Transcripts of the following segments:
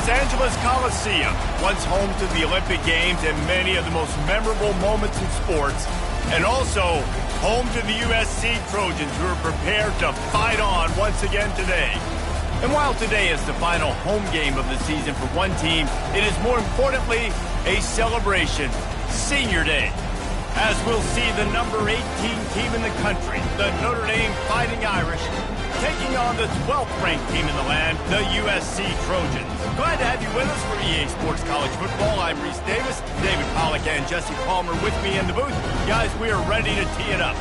Los Angeles Coliseum, once home to the Olympic Games and many of the most memorable moments in sports, and also home to the USC Trojans, who are prepared to fight on once again today. And while today is the final home game of the season for one team, it is more importantly a celebration, Senior Day, as we'll see the number 18 team in the country, the Notre Dame Fighting Irish, taking on the 12th-ranked team in the land, the USC Trojans. Glad to have you with us for EA Sports College Football. I'm Reese Davis, David Pollack and Jesse Palmer with me in the booth. Guys, we are ready to tee it up.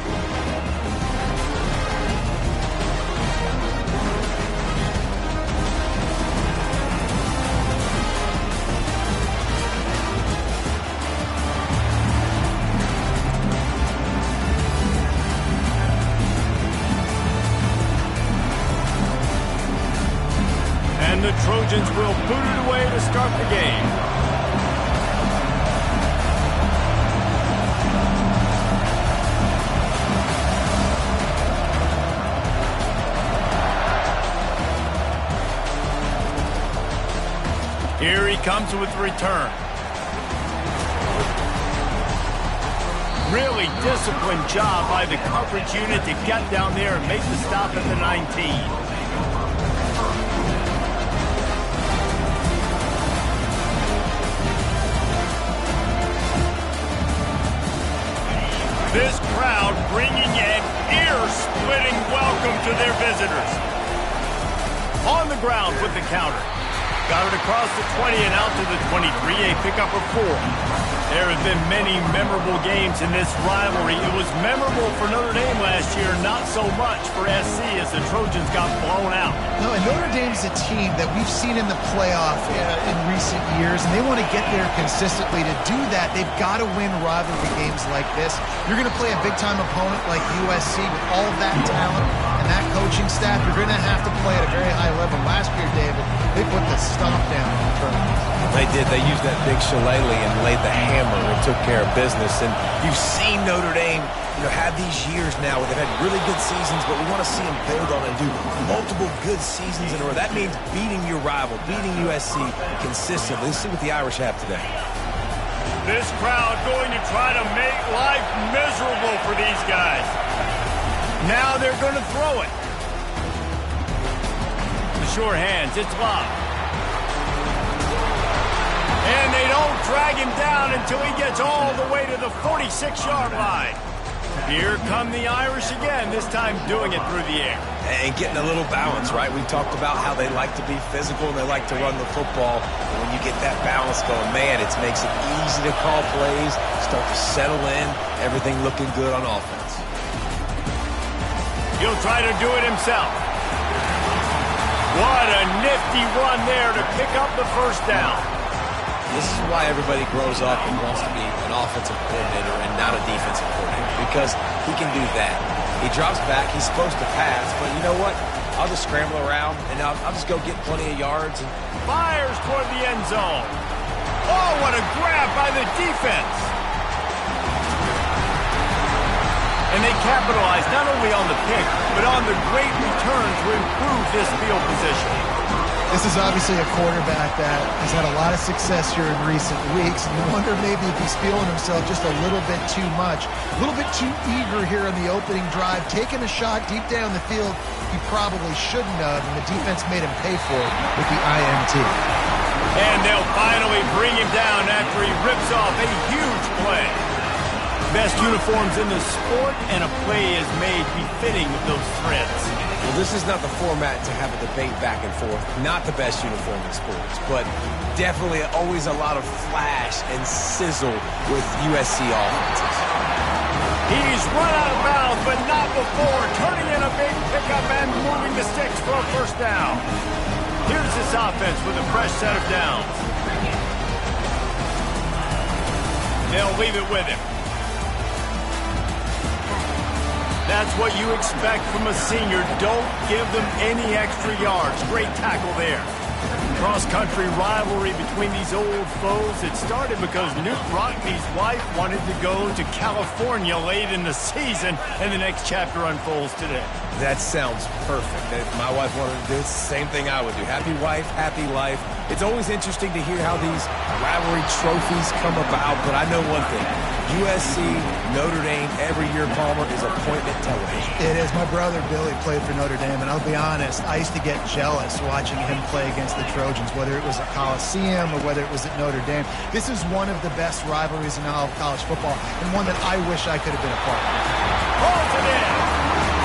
And the Trojans will boot it away to start the game. Here he comes with the return. Really disciplined job by the coverage unit to get down there and make the stop at the 19. This crowd bringing an ear-splitting welcome to their visitors. On the ground with the counter. Got it across the 20 and out to the 23, a pickup of 4. There have been many memorable games in this rivalry. It was memorable for Notre Dame last year, not so much for SC as the Trojans got blown out. No, and Notre Dame's a team that we've seen in the playoff in recent years, and they want to get there consistently. To do that, they've got to win rivalry games like this. You're going to play a big-time opponent like USC with all of that talent and that coaching staff. You're going to have to play at a very high level. Last year, David, they put the stomp down in the tournament. They did. They used that big shillelagh and laid the hammer and took care of business. And you've seen Notre Dame, have these years now where they've had really good seasons, but we want to see them build on and do multiple good seasons in a row. That means beating your rival, beating USC consistently. Let's see what the Irish have today. This crowd going to try to make life miserable for these guys. Now they're going to throw it. The sure hands, it's locked. And they don't drag him down until he gets all the way to the 46-yard line. Here come the Irish again, this time doing it through the air. And getting a little balance, right? We talked about how they like to be physical and they like to run the football. And when you get that balance going, man, it makes it easy to call plays, start to settle in, everything looking good on offense. He'll try to do it himself. What a nifty run there to pick up the first down. This is why everybody grows up and wants to be an offensive coordinator and not a defensive coordinator, because he can do that. He drops back. He's supposed to pass, but you know what? I'll just scramble around, and I'll just go get plenty of yards. And fires toward the end zone. Oh, what a grab by the defense. And they capitalize not only on the pick, but on the great return to improve this field position. This is obviously a quarterback that has had a lot of success here in recent weeks. And you wonder maybe if he's feeling himself just a little bit too much. A little bit too eager here in the opening drive. Taking a shot deep down the field he probably shouldn't have. And the defense made him pay for it with the INT. And they'll finally bring him down after he rips off a huge play. Best uniforms in the sport, and a play is made befitting of those threads. Well, this is not the format to have a debate back and forth. Not the best uniform in sports, but definitely always a lot of flash and sizzle with USC offenses. He's run out of bounds, but not before. Turning in a big pickup and moving the sticks for a first down. Here's this offense with a fresh set of downs. They'll leave it with him. That's what you expect from a senior. Don't give them any extra yards. Great tackle there. Cross-country rivalry between these old foes. It started because Newt Rockne's wife wanted to go to California late in the season, and the next chapter unfolds today. That sounds perfect. If my wife wanted to do the same thing I would do. Happy wife, happy life. It's always interesting to hear how these rivalry trophies come about, but I know one thing. USC, Notre Dame, every year, Palmer, is appointment television. It is. My brother Billy played for Notre Dame, and I'll be honest, I used to get jealous watching him play against the Trojans, whether it was at Coliseum or whether it was at Notre Dame. This is one of the best rivalries in all of college football, and one that I wish I could have been a part of. Holds it in.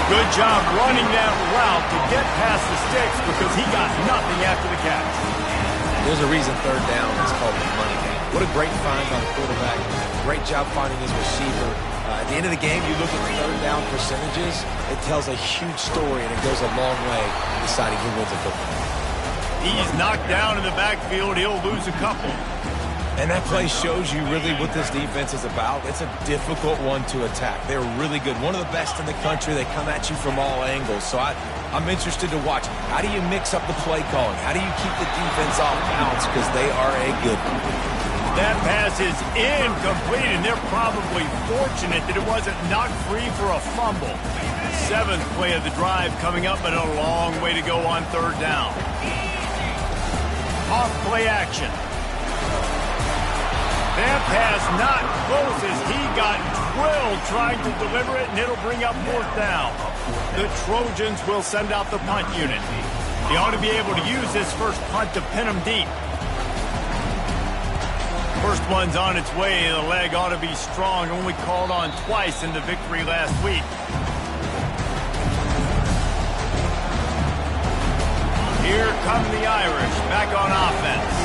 Good job running that route to get past the sticks because he got nothing after the catch. There's a reason third down is called the money game. What a great find by the quarterback. Great job finding his receiver. At the end of the game, you look at the third down percentages, it tells a huge story, and it goes a long way in deciding who wins a football. He's knocked down in the backfield. He'll lose a couple. And that play shows you really what this defense is about. It's a difficult one to attack. They're really good. One of the best in the country. They come at you from all angles. So I'm interested to watch. How do you mix up the play calling? How do you keep the defense off balance? Because they are a good one. That pass is incomplete, and they're probably fortunate that it wasn't knocked free for a fumble. Seventh play of the drive coming up, and a long way to go on third down. Off play action. That pass not close as he got drilled trying to deliver it, and it'll bring up fourth down. The Trojans will send out the punt unit. They ought to be able to use this first punt to pin them deep. First one's on its way. The leg ought to be strong. Only called on twice in the victory last week. Here come the Irish back on offense.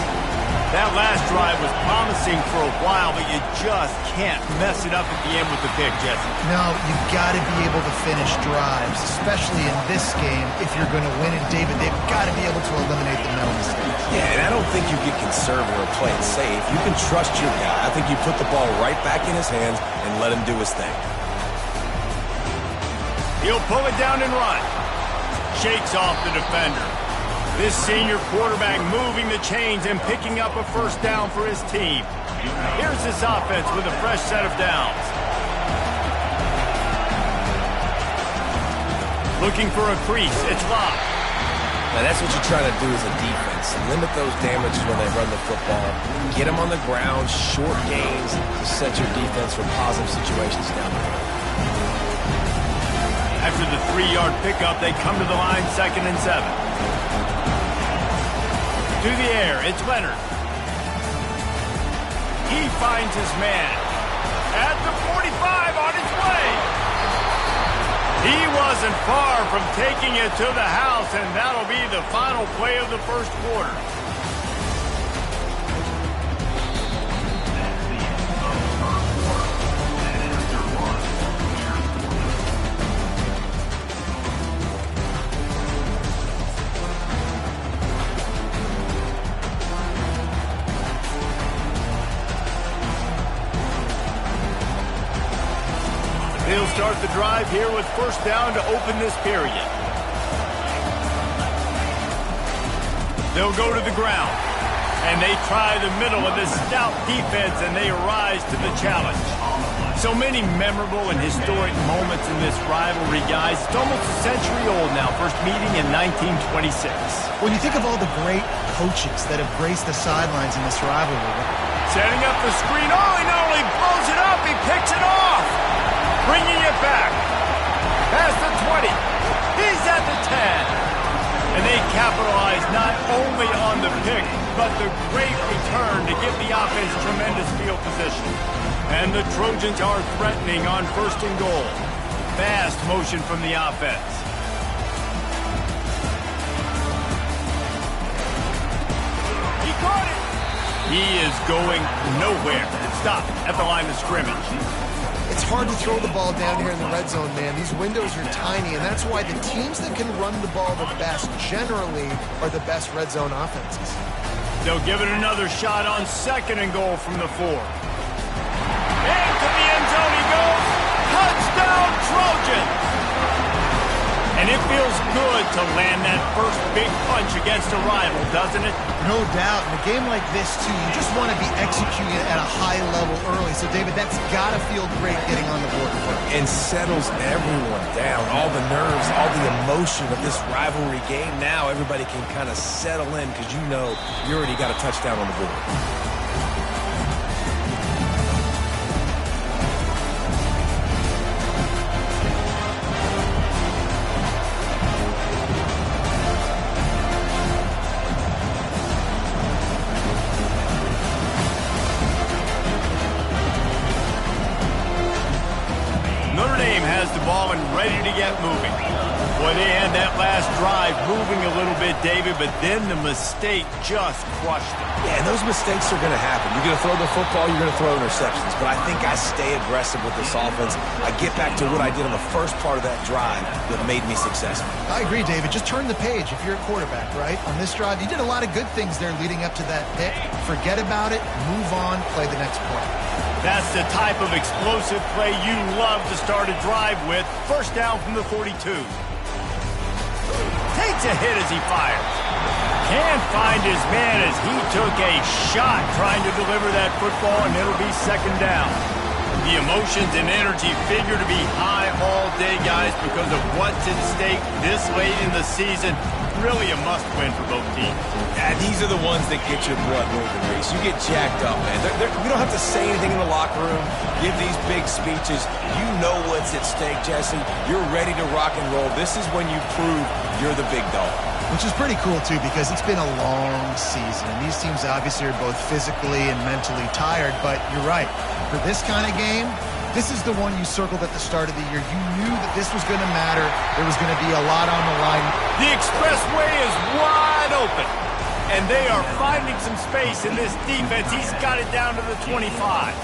That last drive was promising for a while, but you just can't mess it up at the end with the pick, Jesse. No, you've got to be able to finish drives, especially in this game. If you're going to win it, David, they've got to be able to eliminate the mental mistakes. Yeah, and I don't think you get conservative or play it safe. You can trust your guy. I think you put the ball right back in his hands and let him do his thing. He'll pull it down and run. Shakes off the defender. This senior quarterback moving the chains and picking up a first down for his team. Here's this offense with a fresh set of downs. Looking for a crease. It's locked. Now, that's what you're trying to do as a defense. Limit those damages when they run the football. Get them on the ground, short gains to set your defense for positive situations down the road. After the 3-yard pickup, they come to the line 2nd and 7. To the air, it's Leonard. He finds his man. At the 45 on his way. He wasn't far from taking it to the house, and that'll be the final play of the first quarter. They'll start the drive here with first down to open this period. They'll go to the ground, and they try the middle of this stout defense, and they rise to the challenge. So many memorable and historic moments in this rivalry, guys. It's almost a century old now, first meeting in 1926. When you think of all the great coaches that have graced the sidelines in this rivalry. Setting up the screen. Oh, he not only blows it up, he picks it off. Bringing it back. Past the 20. He's at the 10. And they capitalize not only on the pick, but the great return to give the offense tremendous field position. And the Trojans are threatening on 1st and goal. Fast motion from the offense. He caught it. He is going nowhere. Stop at the line of scrimmage. It's hard to throw the ball down here in the red zone, man. These windows are tiny, and that's why the teams that can run the ball the best generally are the best red zone offenses. They'll give it another shot on 2nd and goal from the 4. Into the end zone he goes. Touchdown, Trojans! And it feels good to land that first big punch against a rival, doesn't it? No doubt. In a game like this, too, you just want to be executing it at a high level early. So, David, that's got to feel great getting on the board first. And settles everyone down. All the nerves, all the emotion of this rivalry game. Now everybody can kind of settle in because you know you already got a touchdown on the board. Notre Dame has the ball and ready to get moving. Boy, they had that last drive moving a little bit, David, but then the mistake just crushed them. Yeah, and those mistakes are going to happen. You're going to throw the football, you're going to throw interceptions. But I think I stay aggressive with this offense. I get back to what I did on the first part of that drive that made me successful. I agree, David. Just turn the page if you're a quarterback, right? On this drive, you did a lot of good things there leading up to that pick. Forget about it, move on, play the next play. That's the type of explosive play you love to start a drive with. First down from the 42. Takes a hit as he fires. Can't find his man as he took a shot trying to deliver that football, and it'll be second down. The emotions and energy figure to be high all day, guys, because of what's at stake this late in the season. Really a must-win for both teams. Yeah, these are the ones that get your blood moving, Reese. You get jacked up, man. You don't have to say anything in the locker room, give these big speeches. You know what's at stake, Jesse. You're ready to rock and roll. This is when you prove you're the big dog. Which is pretty cool, too, because it's been a long season. And these teams obviously are both physically and mentally tired, but you're right. For this kind of game, this is the one you circled at the start of the year. You knew that this was going to matter. There was going to be a lot on the line. The expressway is wide open, and they are finding some space in this defense. He's got it down to the 25.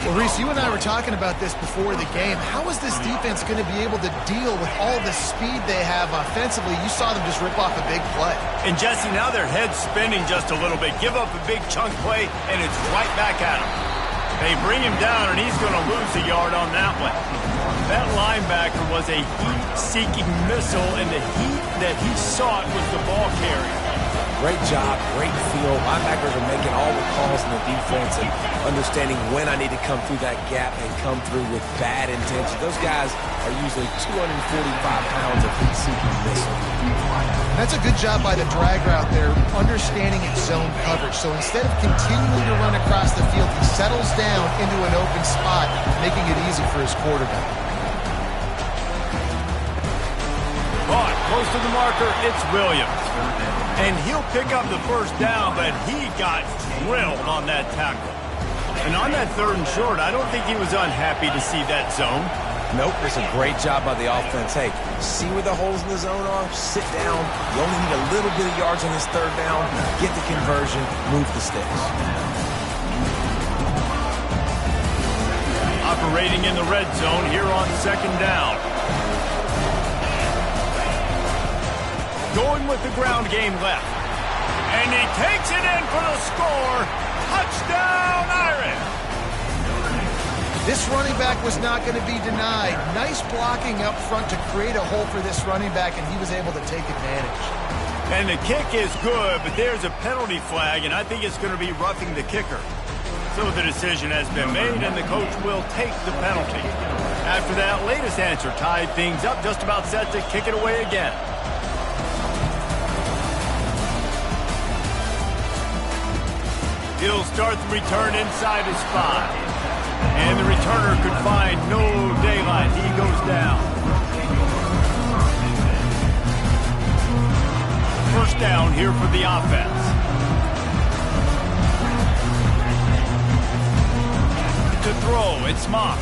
Well, Reese, you and I were talking about this before the game. How is this defense going to be able to deal with all the speed they have offensively? You saw them just rip off a big play. And, Jesse, now their head's spinning just a little bit. Give up a big chunk play, and it's right back at them. They bring him down, and he's going to lose a yard on that one. That linebacker was a heat-seeking missile, and the heat that he sought was the ball carrier. Great job, great feel. Linebackers are making all the calls in the defense and understanding when I need to come through that gap and come through with bad intention. Those guys are usually 245 pounds of heat-seeking missile. That's a good job by the drag route there, understanding its zone coverage. So instead of continuing to run across the field, he settles down into an open spot, making it easy for his quarterback. Caught close to the marker, it's Williams. And he'll pick up the first down, but he got drilled on that tackle. And on that third and short, I don't think he was unhappy to see that zone. Nope, it's a great job by the offense. Hey, see where the holes in the zone are? Sit down. You only need a little bit of yards on this third down. Get the conversion. Move the sticks. Operating in the red zone here on second down. Going with the ground game left. And he takes it in for the score. Touchdown, Irish. This running back was not going to be denied. Nice blocking up front to create a hole for this running back, and he was able to take advantage. And the kick is good, but there's a penalty flag, and I think it's going to be roughing the kicker. So the decision has been made, and the coach will take the penalty. After that latest answer tied things up, just about set to kick it away again. He'll start the return inside his 5. And the returner could find no daylight. He goes down. First down here for the offense. To throw, it's Moss.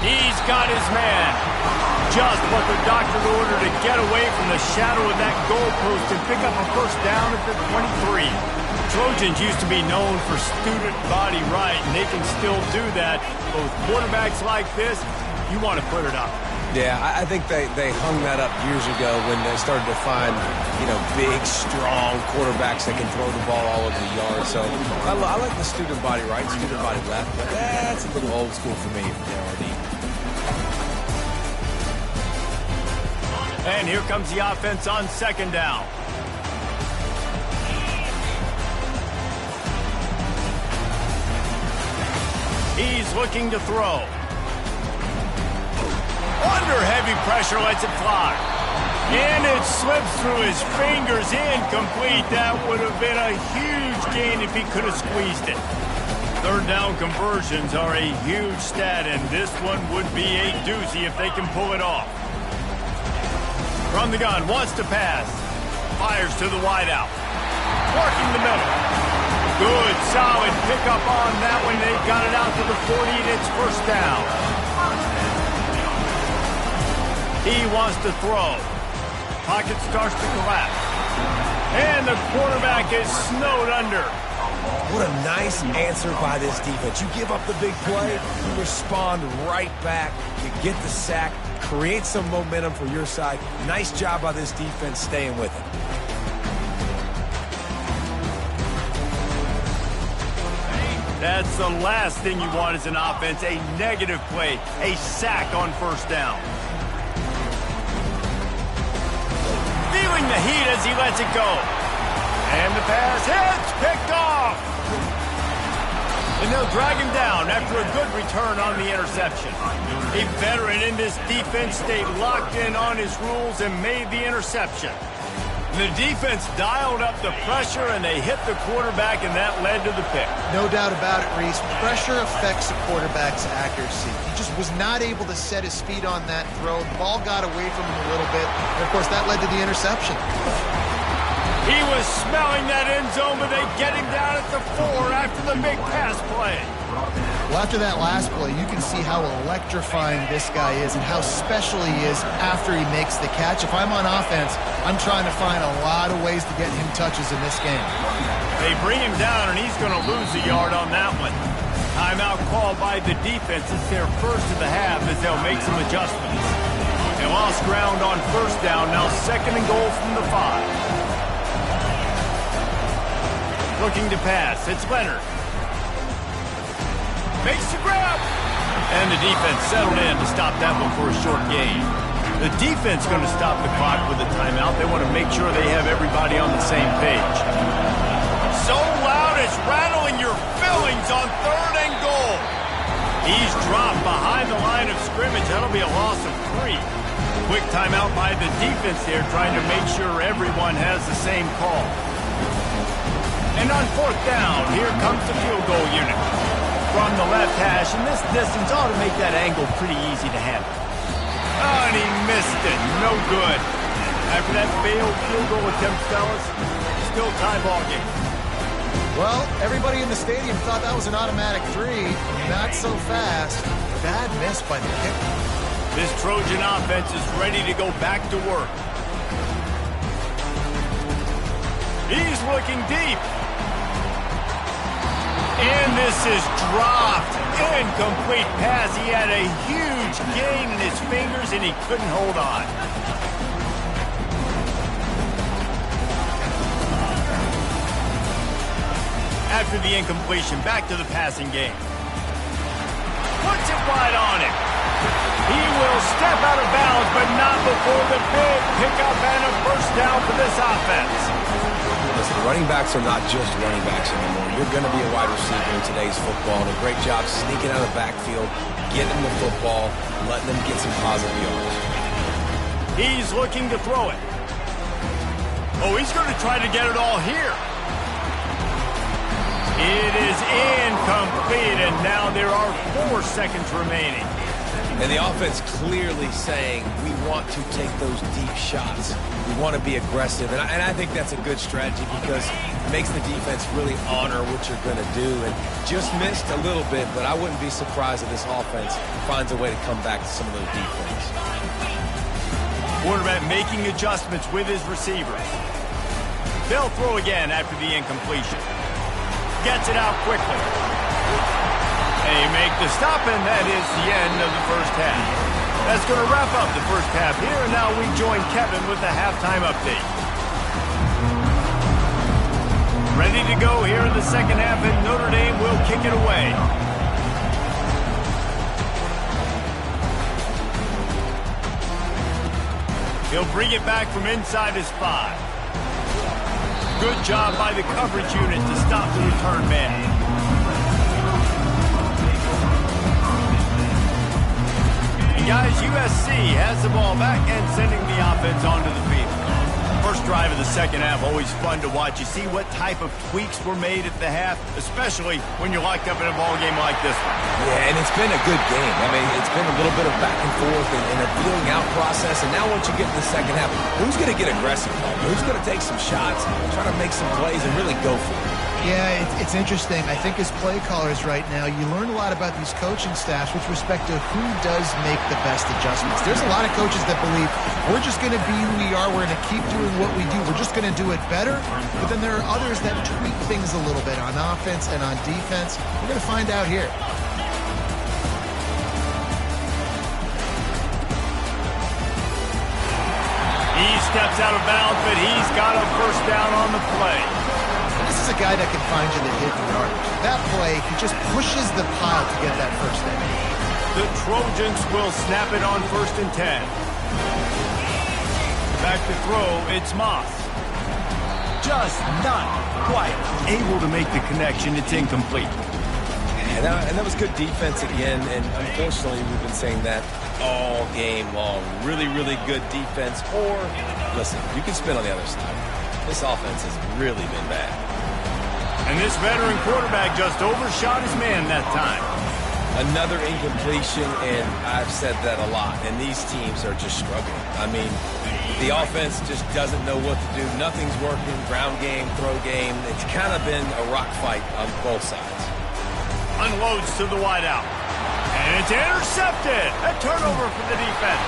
He's got his man. Just what the doctor ordered to get away from the shadow of that goalpost and pick up a first down at the 23. Trojans used to be known for student body right, and they can still do that. But with quarterbacks like this, you want to put it up. Yeah, I think they hung that up years ago when they started to find, big, strong quarterbacks that can throw the ball all over the yard. So I like the student body right, student body left, but that's a little old school for me, RD. And here comes the offense on second down. He's looking to throw. Under heavy pressure, lets it fly. And it slips through his fingers, incomplete. That would have been a huge gain if he could have squeezed it. Third down conversions are a huge stat, and this one would be a doozy if they can pull it off. From the gun, wants to pass. Fires to the wideout. Working the middle. Good, solid pickup on that one. They've got it out to the 40, and it's first down. He wants to throw. Pocket starts to collapse. And the quarterback is snowed under. What a nice answer by this defense. You give up the big play, you respond right back. You get the sack, create some momentum for your side. Nice job by this defense staying with it. That's the last thing you want as an offense, a negative play, a sack on first down. Feeling the heat as he lets it go. And the pass hits, picked off. And they'll drag him down after a good return on the interception. A veteran in this defense stayed locked in on his rules and made the interception. The defense dialed up the pressure, and they hit the quarterback, and that led to the pick. No doubt about it, Reese. Pressure affects the quarterback's accuracy. He just was not able to set his feet on that throw. The ball got away from him a little bit, and, of course, that led to the interception. He was smelling that end zone, but they get him down at the 4 after the big pass play. Well, after that last play, you can see how electrifying this guy is and how special he is after he makes the catch. If I'm on offense, I'm trying to find a lot of ways to get him touches in this game. They bring him down, and he's going to lose a yard on that one. Timeout called by the defense. It's their first of the half as they'll make some adjustments. They lost ground on first down. Now second and goal from the 5. Looking to pass. It's Leonard. Makes the grab. And the defense settled in to stop that one for a short gain. The defense going to stop the clock with a timeout. They want to make sure they have everybody on the same page. So loud it's rattling your fillings on third and goal. He's dropped behind the line of scrimmage. That'll be a loss of 3. Quick timeout by the defense there, trying to make sure everyone has the same call. And on fourth down, here comes the field goal unit. From the left hash, and this distance ought to make that angle pretty easy to handle. Oh, and he missed it. No good. After that failed field goal attempt, fellas, still tie ball game. Well, everybody in the stadium thought that was an automatic 3. Not so fast. Bad miss by the kicker. This Trojan offense is ready to go back to work. He's looking deep. And this is dropped. Incomplete pass. He had a huge gain in his fingers, and he couldn't hold on. After the incompletion, back to the passing game. Puts it wide on him. He will step out of bounds, but not before the big pickup and a first down for this offense. Listen, running backs are not just running backs anymore. You're going to be a wide receiver in today's football, and a great job sneaking out of the backfield, getting the football, letting them get some positive yards. He's looking to throw it. Oh, he's going to try to get it all here. It is incomplete, and now there are 4 seconds remaining. And the offense clearly saying, we want to take those deep shots. We want to be aggressive. And I think that's a good strategy because it makes the defense really honor what you're going to do. And just missed a little bit, but I wouldn't be surprised if this offense finds a way to come back to some of those deep plays. Quarterback making adjustments with his receivers. They'll throw again after the incompletion. Gets it out quickly. They make the stop, and that is the end of the first half. That's going to wrap up the first half here, and now we join Kevin with the halftime update. Ready to go here in the second half, and Notre Dame will kick it away. He'll bring it back from inside his 5. Good job by the coverage unit to stop the return man. And guys, USC has the ball back and sending the offense onto the field. First drive of the second half, always fun to watch. You see what type of tweaks were made at the half, especially when you're locked up in a ball game like this one. Yeah, and it's been a good game. I mean, it's been a little bit of back and forth and a feeling out process. And now once you get to the second half, who's going to get aggressive? Who's going to take some shots, try to make some plays, and really go for it? Yeah, it's interesting. I think as play callers right now, you learn a lot about these coaching staffs with respect to who does make the best adjustments. There's a lot of coaches that believe we're just going to be who we are. We're going to keep doing what we do. We're just going to do it better. But then there are others that tweak things a little bit on offense and on defense. We're going to find out here. He steps out of bounds, but he's got a first down on the play. This is a guy that can find you the hidden yardage. That play, he just pushes the pile to get that first down. The Trojans will snap it on 1st and 10. Back to throw, it's Moss. Just not quite able to make the connection. It's incomplete. And that was good defense again, and unfortunately we've been saying that all game long. Really, really good defense. Or, listen, you can spin on the other side. This offense has really been bad. And this veteran quarterback just overshot his man that time. Another incompletion, and I've said that a lot, and these teams are just struggling. I mean, the offense just doesn't know what to do. Nothing's working. Ground game, throw game. It's kind of been a rock fight on both sides. Unloads to the wideout. And it's intercepted. A turnover for the defense.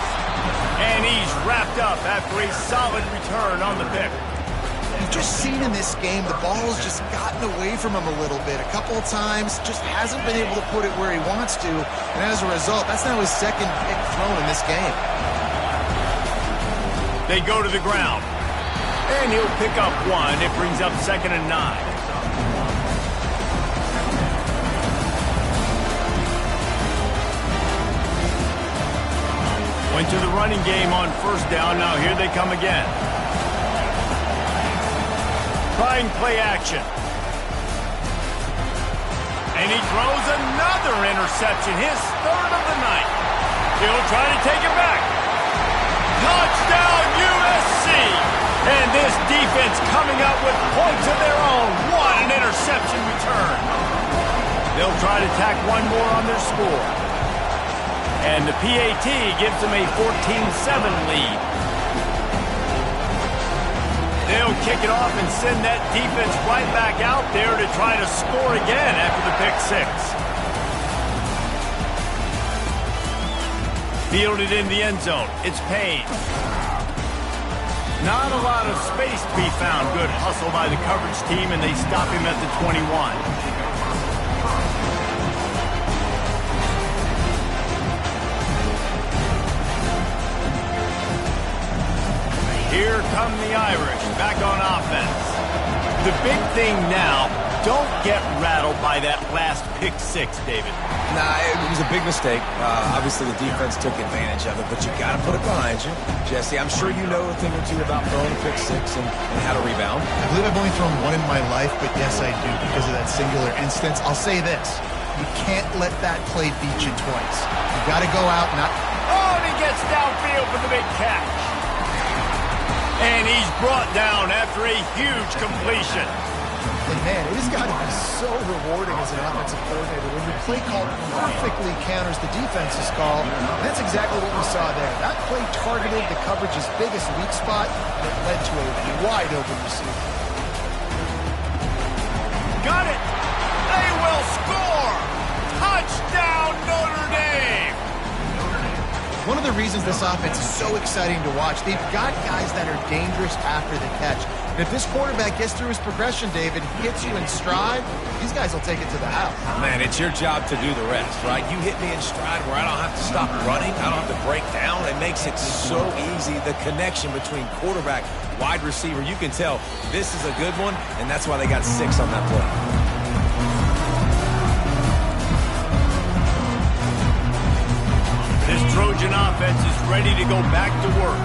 And he's wrapped up after a solid return on the pick. You've just seen in this game, the ball's just gotten away from him a little bit. A couple of times, just hasn't been able to put it where he wants to. And as a result, that's now his second pick thrown in this game. They go to the ground. And he'll pick up 1. It brings up 2nd and 9. Went to the running game on 1st down. Now here they come again. Trying play action. And he throws another interception, his 3rd of the night. He'll try to take it back. Touchdown, USC! And this defense coming up with points of their own. What an interception return. They'll try to tack one more on their score. And the PAT gives them a 14-7 lead. They'll kick it off and send that defense right back out there to try to score again after the pick 6. Fielded in the end zone. It's Payne. Not a lot of space to be found. Good hustle by the coverage team, and they stop him at the 21. Here come the Irish, back on offense. The big thing now, don't get rattled by that last pick 6, David. Nah, it was a big mistake. Obviously, the defense took advantage of it, but you got to put it behind you. Jesse, I'm sure you know a thing or two about throwing a pick 6 and how to rebound. I believe I've only thrown 1 in my life, but yes, I do because of that singular instance. I'll say this. You can't let that play beat you twice. You got to go out and not... Oh, and he gets downfield for the big catch. And he's brought down after a huge completion. And man, it has got to be so rewarding as an offensive coordinator when your play call perfectly counters the defense's call. And that's exactly what we saw there. That play targeted the coverage's biggest weak spot, and it led to a wide open receiver. Got it. They will score. Touchdown, Notre Dame. One of the reasons this offense is so exciting to watch, they've got guys that are dangerous after the catch. And if this quarterback gets through his progression, David, hits you in stride, these guys will take it to the house. Man, it's your job to do the rest, right? You hit me in stride where I don't have to stop running. I don't have to break down. It makes it so easy. The connection between quarterback, wide receiver, you can tell this is a good one, and that's why they got 6 on that play. This Trojan offense is ready to go back to work.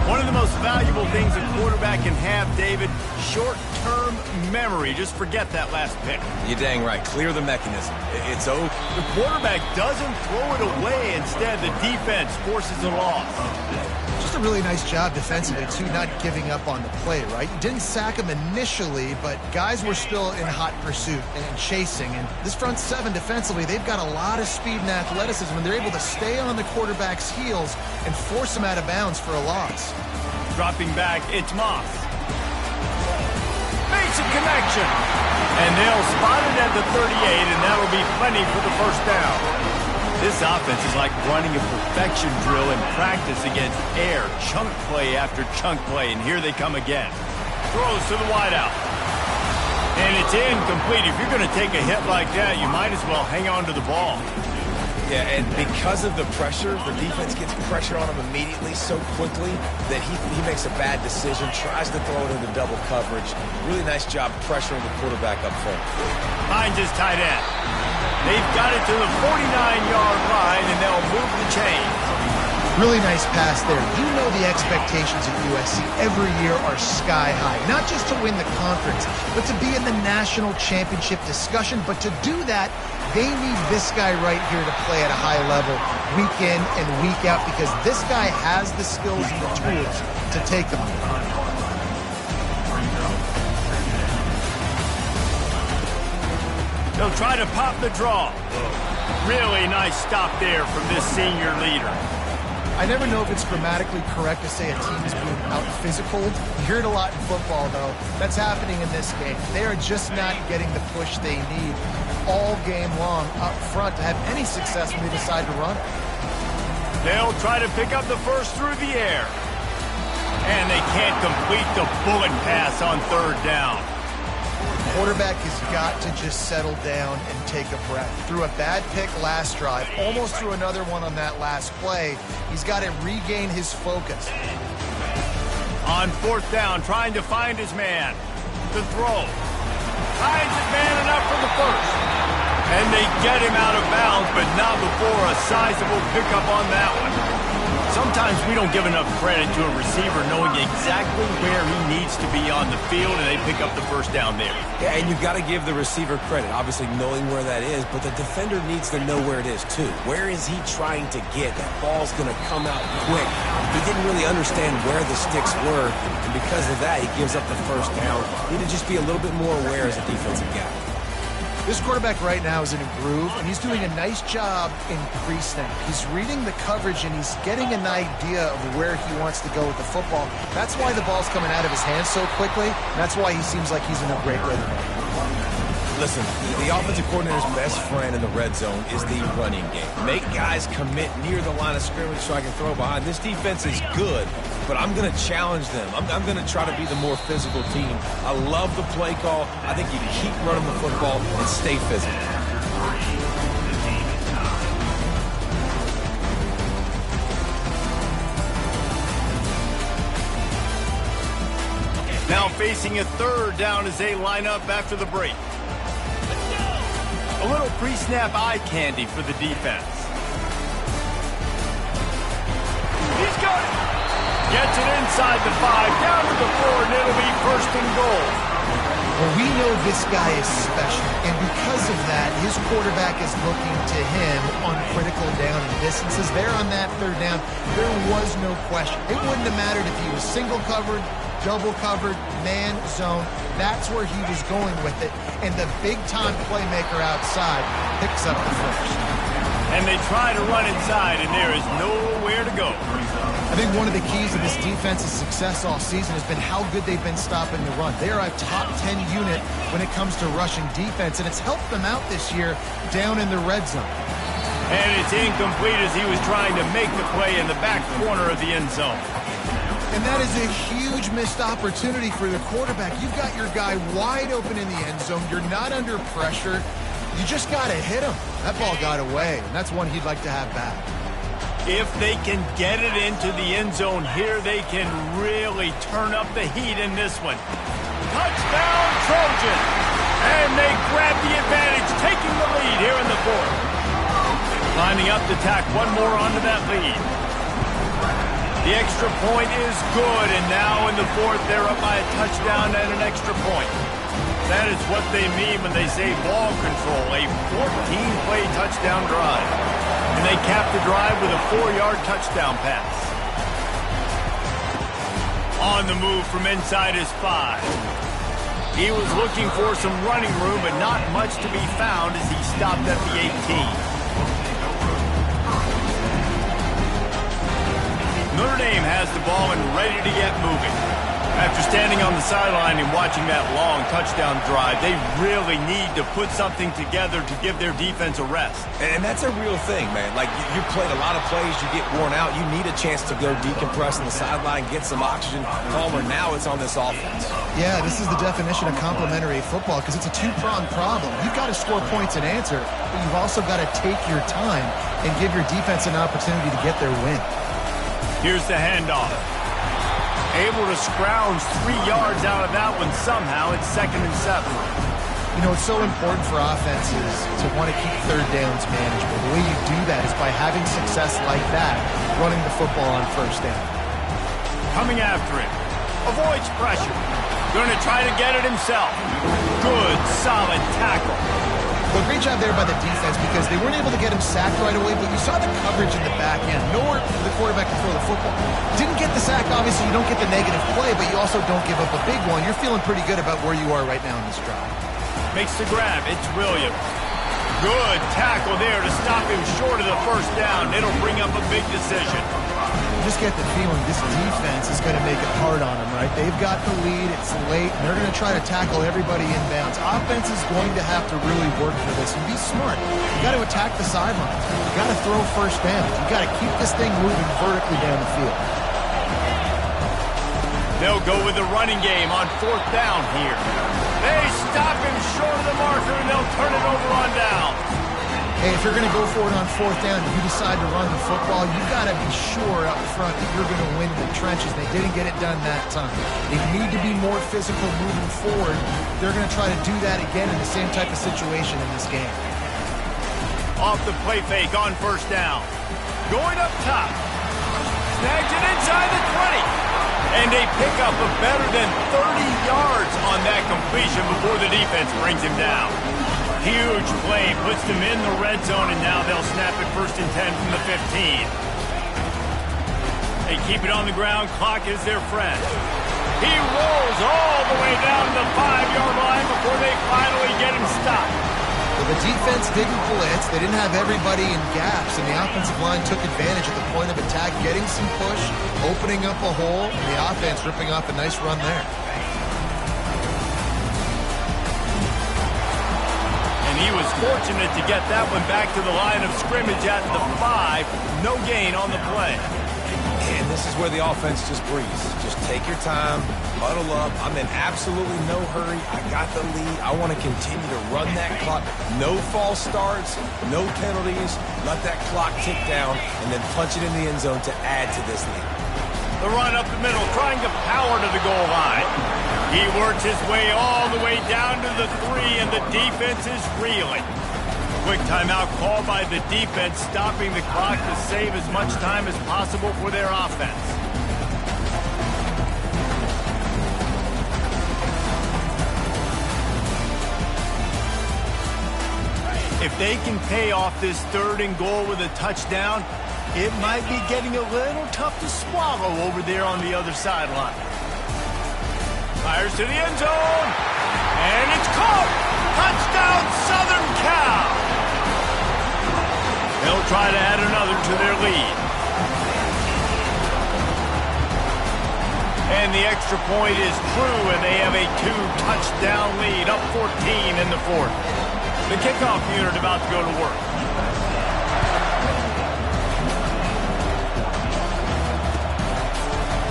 One of the most valuable things a quarterback can have, David, short-term memory. Just forget that last pick. You're dang right. Clear the mechanism. It's over. The quarterback doesn't throw it away. Instead, the defense forces a loss. Just a really nice job defensively, too, not giving up on the play, right? You didn't sack him initially, but guys were still in hot pursuit and chasing. And this front seven defensively, they've got a lot of speed and athleticism, and they're able to stay on the quarterback's heels and force him out of bounds for a loss. Dropping back, it's Moss. Makes a connection. And they'll spot it at the 38, and that'll be plenty for the first down. This offense is like running a perfection drill in practice against air, chunk play after chunk play, and here they come again. Throws to the wideout. And it's incomplete. If you're going to take a hit like that, you might as well hang on to the ball. Yeah, and because of the pressure, the defense gets pressure on him immediately so quickly that he makes a bad decision, tries to throw it into double coverage. Really nice job pressuring the quarterback up front. Finds his tight end. They've got it to the 49-yard line, and they'll move the chains. Really nice pass there. You know the expectations at USC every year are sky high. Not just to win the conference, but to be in the national championship discussion. But to do that, they need this guy right here to play at a high level week in and week out, because this guy has the skills and the tools to take them. They'll try to pop the draw. Really nice stop there from this senior leader. I never know if it's grammatically correct to say a team is being out-physical. You hear it a lot in football, though. That's happening in this game. They are just not getting the push they need all game long up front to have any success when they decide to run. They'll try to pick up the first through the air. And they can't complete the bullet pass on third down. Quarterback has got to just settle down and take a breath. Threw a bad pick last drive, almost threw another one on that last play. He's got to regain his focus. On fourth down, trying to find his man. The throw. Finds his man enough for the first. And they get him out of bounds, but not before a sizable pickup on that one. Sometimes we don't give enough credit to a receiver knowing exactly where he needs to be on the field, and they pick up the first down there. Yeah, and you've got to give the receiver credit, obviously knowing where that is, but the defender needs to know where it is too. Where is he trying to get? That ball's going to come out quick. He didn't really understand where the sticks were, and because of that, he gives up the first down. Need to just be a little bit more aware as a defensive guy. This quarterback right now is in a groove, and he's doing a nice job in pre-snap. He's reading the coverage, and he's getting an idea of where he wants to go with the football. That's why the ball's coming out of his hands so quickly, and that's why he seems like he's in a great rhythm. Listen, the offensive coordinator's best friend in the red zone is the running game. Make guys commit near the line of scrimmage so I can throw behind. This defense is good, but I'm going to challenge them. I'm going to try to be the more physical team. I love the play call. I think you keep running the football and stay physical. Now facing a third down as they line up after the break. A little pre-snap eye candy for the defense. He's got it. Gets it inside the 5, down to the 4, and it'll be first and goal. Well, we know this guy is special, and because of that, his quarterback is looking to him on critical down and distances. There on that third down, there was no question. It wouldn't have mattered if he was single covered, double covered, man, zone. That's where he was going with it. And the big-time playmaker outside picks up the first. And they try to run inside, and there is nowhere to go. I think one of the keys to this defense's success all season has been how good they've been stopping the run. They are a top 10 unit when it comes to rushing defense, and it's helped them out this year down in the red zone. And it's incomplete as he was trying to make the play in the back corner of the end zone. And that is a huge missed opportunity for the quarterback. You've got your guy wide open in the end zone. You're not under pressure. You just got to hit him. That ball got away, and that's one he'd like to have back. If they can get it into the end zone here, they can really turn up the heat in this one. Touchdown, Trojan! And they grab the advantage, taking the lead here in the fourth. Lining up to tack one more onto that lead. The extra point is good, and now in the fourth, they're up by a touchdown and an extra point. That is what they mean when they say ball control, a 14-play touchdown drive. And they cap the drive with a 4-yard touchdown pass. On the move from inside his 5. He was looking for some running room, but not much to be found as he stopped at the 18. Notre Dame has the ball and ready to get moving. After standing on the sideline and watching that long touchdown drive, they really need to put something together to give their defense a rest. And that's a real thing, man. Like, you played a lot of plays, you get worn out, you need a chance to go decompress on the sideline, get some oxygen. Palmer, now it's on this offense. Yeah, this is the definition of complementary football because it's a two-pronged problem. You've got to score points and answer, but you've also got to take your time and give your defense an opportunity to get their win. Here's the handoff. Able to scrounge 3 yards out of that one somehow. It's 2nd and 7. You know, it's so important for offenses to want to keep third downs manageable. The way you do that is by having success like that, running the football on first down. Coming after it. Avoids pressure. Going to try to get it himself. Good, solid tackle. Well, great job there by the defense because they weren't able to get him sacked right away, but you saw the coverage in the back end. Nowhere the quarterback can throw the football. Didn't get the sack, obviously. You don't get the negative play, but you also don't give up a big one. You're feeling pretty good about where you are right now in this drive. Makes the grab. It's Williams. Good tackle there to stop him short of the first down. It'll bring up a big decision. You just get the feeling this defense is going to make it hard on them, right? They've got the lead. It's late, and they're going to try to tackle everybody inbounds. Offense is going to have to really work for this and be smart. You got to attack the sidelines. You got to throw first down. You got to keep this thing moving vertically down the field. They'll go with the running game on 4th down here. They stop him short of the marker, and they'll turn it over on down. Hey, if you're going to go for it on 4th down and you decide to run the football, you've got to be sure up front that you're going to win in the trenches. They didn't get it done that time. They need to be more physical moving forward. They're going to try to do that again in the same type of situation in this game. Off the play fake on 1st down. Going up top. Snags it inside the 20. And they pick up a better than 30 yards on that completion before the defense brings him down. Huge play, puts them in the red zone, and now they'll snap it 1st and 10 from the 15. They keep it on the ground. Clock is their friend. He rolls all the way down the 5-yard line before they finally get him stopped. Well, the defense didn't blitz. They didn't have everybody in gaps, and the offensive line took advantage at the point of attack, getting some push, opening up a hole, and the offense ripping off a nice run there. And he was fortunate to get that one back to the line of scrimmage at the 5. No gain on the play. And this is where the offense just breathes. Just take your time, huddle up. I'm in absolutely no hurry. I got the lead. I want to continue to run that clock. No false starts, no penalties. Let that clock tick down and then punch it in the end zone to add to this lead. The run up the middle, trying to power to the goal line. He works his way all the way down to the 3, and the defense is reeling. Quick timeout called by the defense, stopping the clock to save as much time as possible for their offense. If they can pay off this 3rd and goal with a touchdown, it might be getting a little tough to swallow over there on the other sideline. Fires to the end zone, and it's caught! Touchdown, Southern Cal! They'll try to add another to their lead. And the extra point is true, and they have a 2-touchdown lead, up 14 in the 4th. The kickoff unit about to go to work.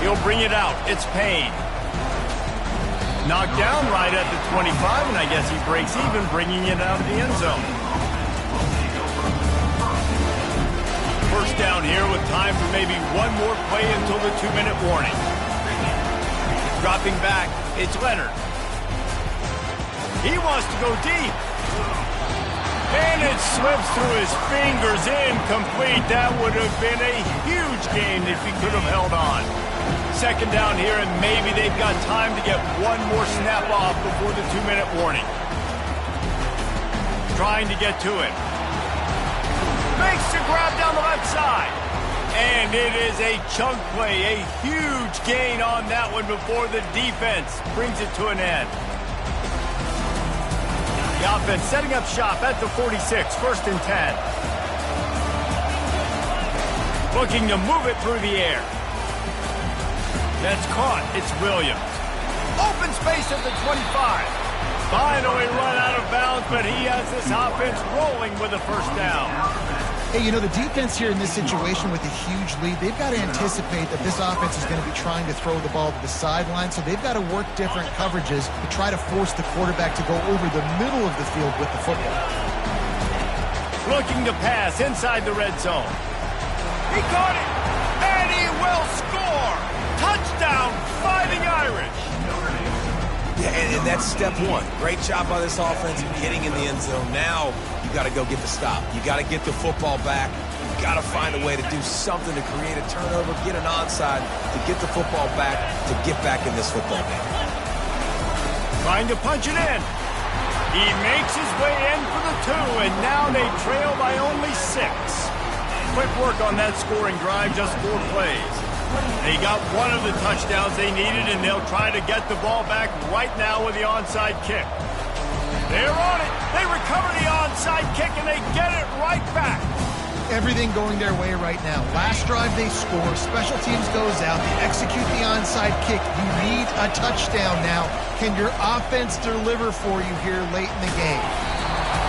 He'll bring it out. It's Payne. Knocked down right at the 25, and I guess he breaks even, bringing it out of the end zone. First down here with time for maybe one more play until the 2-minute warning. Dropping back, it's Leonard. He wants to go deep. And it slips through his fingers, incomplete. That would have been a huge gain if he could have held on. Second down here, and maybe they've got time to get one more snap off before the 2-minute warning. Trying to get to it. Makes the grab down the left side. And it is a chunk play, a huge gain on that one before the defense brings it to an end. The offense setting up shop at the 46, 1st and 10. Looking to move it through the air. That's caught. It's Williams. Open space at the 25. Finally run out of bounds, but he has this offense rolling with a first down. Hey, you know, the defense here in this situation with a huge lead, they've got to anticipate that this offense is going to be trying to throw the ball to the sideline, so they've got to work different coverages to try to force the quarterback to go over the middle of the field with the football. Looking to pass inside the red zone. He caught it, and he will score. Touchdown, Fighting Irish. Yeah, and that's step one. Great job by this offense getting in the end zone. Now you got to go get the stop. You got to get the football back. You got to find a way to do something to create a turnover, get an onside, to get the football back, to get back in this football game. Trying to punch it in. He makes his way in for the 2, and now they trail by only 6. Quick work on that scoring drive, just 4 plays. They got one of the touchdowns they needed, and they'll try to get the ball back right now with the onside kick. They're on it. They recover the onside kick, and they get it right back. Everything going their way right now. Last drive they score. Special teams goes out. They execute the onside kick. You need a touchdown now. Can your offense deliver for you here late in the game?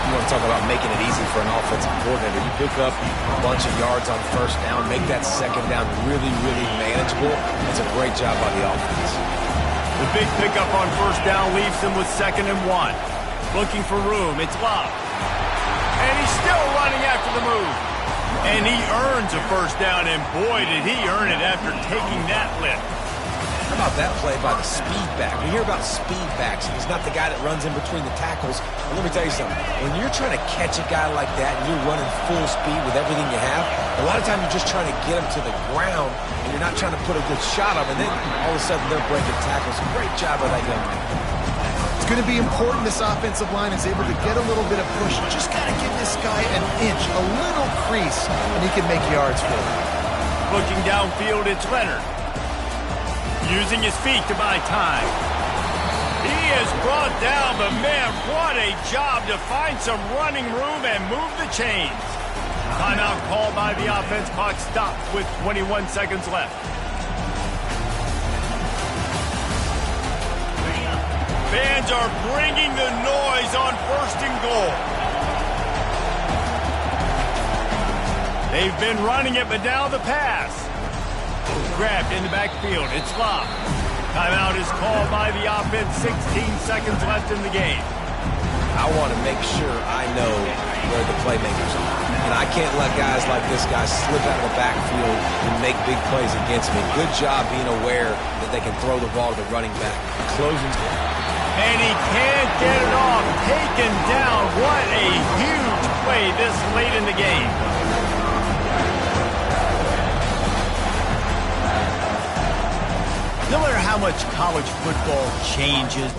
You want to talk about making it easy for an offensive coordinator. You pick up a bunch of yards on first down, make that second down really, really manageable. It's a great job by the offense. The big pickup on first down leaves them with 2nd and 1. Looking for room. It's Love. And he's still running after the move. And he earns a first down, and boy, did he earn it after taking that lift. How about that play by the speed back? We hear about speed backs, and he's not the guy that runs in between the tackles. But let me tell you something. When you're trying to catch a guy like that and you're running full speed with everything you have, a lot of times you're just trying to get him to the ground, and you're not trying to put a good shot on him, and then all of a sudden they're breaking tackles. Great job by that young man. It's going to be important this offensive line is able to get a little bit of push. Just got to give this guy an inch, a little crease, and he can make yards for him. Looking downfield, it's Leonard. Using his feet to buy time. He is brought down, but man, what a job to find some running room and move the chains. Timeout called by the offense. Clock stopped with 21 seconds left. Fans are bringing the noise on 1st and goal. They've been running it, but now the pass. Grabbed in the backfield. It's Love. Timeout is called by the offense. 16 seconds left in the game. I want to make sure I know where the playmakers are. And I can't let guys like this guy slip out of the backfield and make big plays against me. Good job being aware that they can throw the ball to the running back. Closing. And he can't get it off. Taken down. What a huge play this late in the game. No matter how much college football changes,